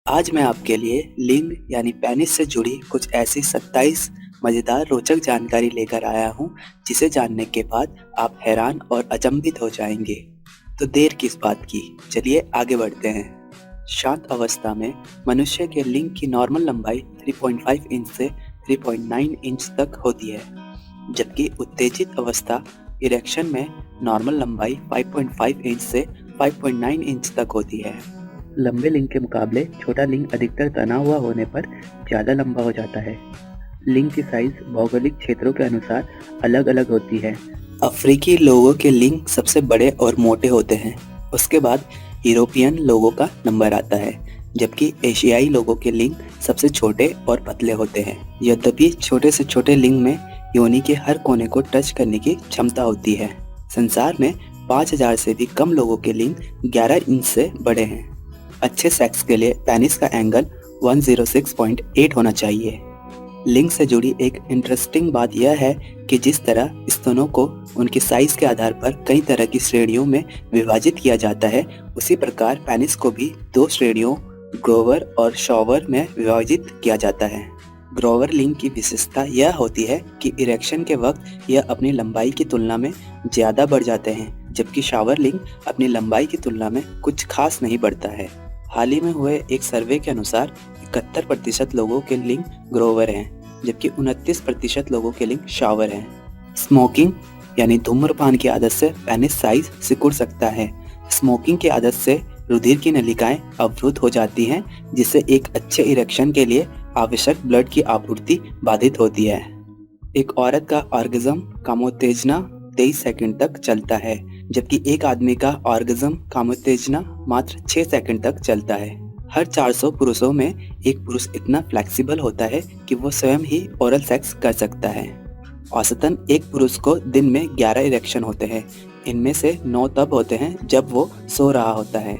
आज मैं आपके लिए लिंग यानी पेनिस से जुड़ी कुछ ऐसी 27 मज़ेदार रोचक जानकारी लेकर आया हूँ जिसे जानने के बाद आप हैरान और अचंभित हो जाएंगे। तो देर किस बात की, चलिए आगे बढ़ते हैं। शांत अवस्था में मनुष्य के लिंग की नॉर्मल लंबाई 3.5 इंच से 3.9 इंच तक होती है, जबकि उत्तेजित अवस्था इरेक्शन में नॉर्मल लंबाई 5.5 इंच से 5.9 इंच तक होती है। लंबे लिंग के मुकाबले छोटा लिंग अधिकतर तना हुआ होने पर ज़्यादा लंबा हो जाता है। लिंग की साइज भौगोलिक क्षेत्रों के अनुसार अलग अलग होती है। अफ्रीकी लोगों के लिंग सबसे बड़े और मोटे होते हैं, उसके बाद यूरोपियन लोगों का नंबर आता है, जबकि एशियाई लोगों के लिंग सबसे छोटे और पतले होते हैं। यद्यपि छोटे से छोटे लिंग में योनि के हर कोने को टच करने की क्षमता होती है। संसार में 5000 से भी कम लोगों के लिंग 11 इंच से बड़े हैं। अच्छे सेक्स के लिए पेनिस का एंगल 106.8 होना चाहिए। लिंग से जुड़ी एक इंटरेस्टिंग बात यह है कि जिस तरह स्तनों को उनकी साइज के आधार पर कई तरह की श्रेणियों में विभाजित किया जाता है, उसी प्रकार पेनिस को भी 2 श्रेणियों ग्रोवर और शॉवर में विभाजित किया जाता है। ग्रोवर लिंग की विशेषता यह होती है कि इरेक्शन के वक्त यह अपनी लंबाई की तुलना में ज़्यादा बढ़ जाते हैं, जबकि शावर लिंग अपनी लंबाई की तुलना में कुछ खास नहीं बढ़ता है। हाल ही में हुए एक सर्वे के अनुसार 71% लोगों के लिंग ग्रोवर हैं, जबकि 29% लोगों के लिंग शावर हैं। स्मोकिंग यानी धूम्रपान की आदत से पेनिस साइज सिकुड़ सकता है। स्मोकिंग की आदत से रुधिर की नलिकाएं अवरुद्ध हो जाती हैं, जिससे एक अच्छे इरेक्शन के लिए आवश्यक ब्लड की आपूर्ति बाधित होती है। एक औरत का ऑर्गेज्म कामोत्तेजना 23 सेकंड तक चलता है, जबकि एक आदमी का ऑर्गेज्म कामोत्तेजना मात्र 6 सेकंड तक चलता है। हर 400 पुरुषों में एक पुरुष इतना फ्लेक्सिबल होता है कि वो स्वयं ही ओरल सेक्स कर सकता है। औसतन एक पुरुष को दिन में 11 इरेक्शन होते हैं। इनमें से 9 तब होते हैं जब वो सो रहा होता है।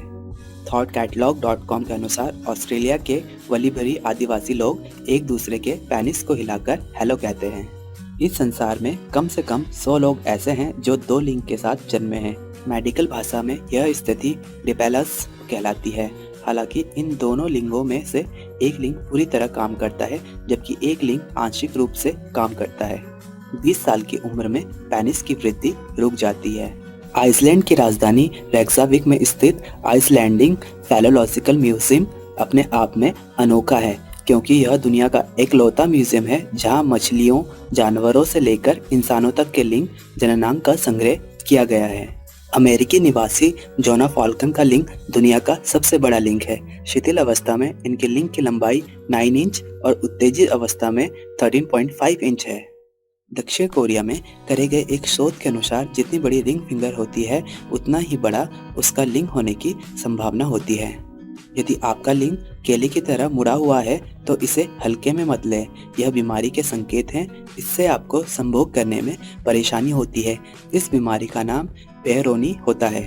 thoughtcatalog.com के अनुसार ऑस्ट्रेलिया के वली भरी आदिवासी लोग एक दूसरे के पेनिस को हिलाकर हेलो कहते हैं। इस संसार में कम से कम 100 लोग ऐसे हैं जो 2 लिंग के साथ जन्मे हैं। मेडिकल भाषा में यह स्थिति डिपेलस कहलाती है। हालांकि इन दोनों लिंगों में से एक लिंग पूरी तरह काम करता है, जबकि एक लिंग आंशिक रूप से काम करता है। 20 साल की उम्र में पेनिस की वृद्धि रुक जाती है। आइसलैंड की राजधानी रेक्साविक में स्थित आइसलैंडिंग फैलोलॉजिकल म्यूजियम अपने आप में अनोखा है, क्योंकि यह दुनिया का एकलौता म्यूजियम है जहां मछलियों, जानवरों से लेकर इंसानों तक के लिंग जननांग का संग्रह किया गया है। अमेरिकी निवासी जोना फॉल्कन का लिंग दुनिया का सबसे बड़ा लिंग है। शिथिल अवस्था में इनके लिंग की लंबाई 9 इंच और उत्तेजित अवस्था में 13.5 इंच है। दक्षिण कोरिया में करे गए एक शोध के अनुसार जितनी बड़ी रिंग फिंगर होती है, उतना ही बड़ा उसका लिंग होने की संभावना होती है। यदि आपका लिंग केले की तरह मुड़ा हुआ है तो इसे हल्के में मत लें, यह बीमारी के संकेत हैं। इससे आपको संभोग करने में परेशानी होती है। इस बीमारी का नाम पेयरोनी होता है।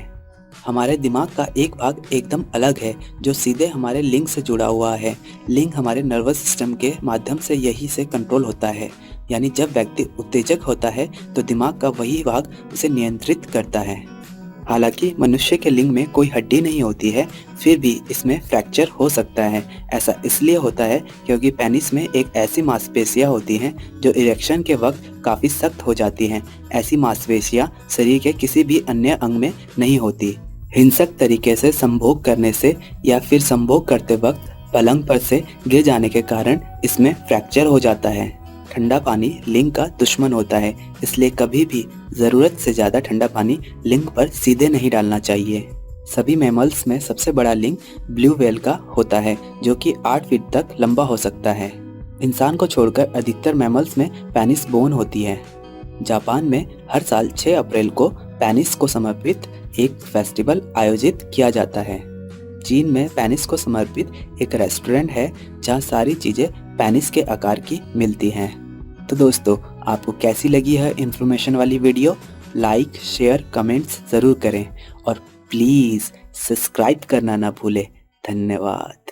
हमारे दिमाग का एक भाग एकदम अलग है जो सीधे हमारे लिंग से जुड़ा हुआ है। लिंग हमारे नर्वस सिस्टम के माध्यम से यही से कंट्रोल होता है, यानी जब व्यक्ति उत्तेजक होता है तो दिमाग का वही भाग उसे नियंत्रित करता है। हालांकि मनुष्य के लिंग में कोई हड्डी नहीं होती है, फिर भी इसमें फ्रैक्चर हो सकता है। ऐसा इसलिए होता है क्योंकि पेनिस में एक ऐसी मांसपेशियां होती हैं जो इरेक्शन के वक्त काफ़ी सख्त हो जाती हैं। ऐसी मांसपेशियां शरीर के किसी भी अन्य अंग में नहीं होती। हिंसक तरीके से संभोग करने से या फिर संभोग करते वक्त पलंग पर से गिर जाने के कारण इसमें फ्रैक्चर हो जाता है। ठंडा पानी लिंग का दुश्मन होता है, इसलिए कभी भी ज़रूरत से ज़्यादा ठंडा पानी लिंग पर सीधे नहीं डालना चाहिए। सभी मैमल्स में सबसे बड़ा लिंग ब्लू व्हेल का होता है, जो कि 8 फीट तक लंबा हो सकता है। इंसान को छोड़कर अधिकतर मैमल्स में पेनिस बोन होती है। जापान में हर साल 6 अप्रैल को पेनिस को समर्पित एक फेस्टिवल आयोजित किया जाता है। चीन में पेनिस को समर्पित एक रेस्टोरेंट है जहां सारी चीज़ें पेनिस के आकार की मिलती हैं। तो दोस्तों, आपको कैसी लगी है इन्फॉर्मेशन वाली वीडियो? लाइक, शेयर, कमेंट्स ज़रूर करें और प्लीज़ सब्सक्राइब करना ना भूलें। धन्यवाद।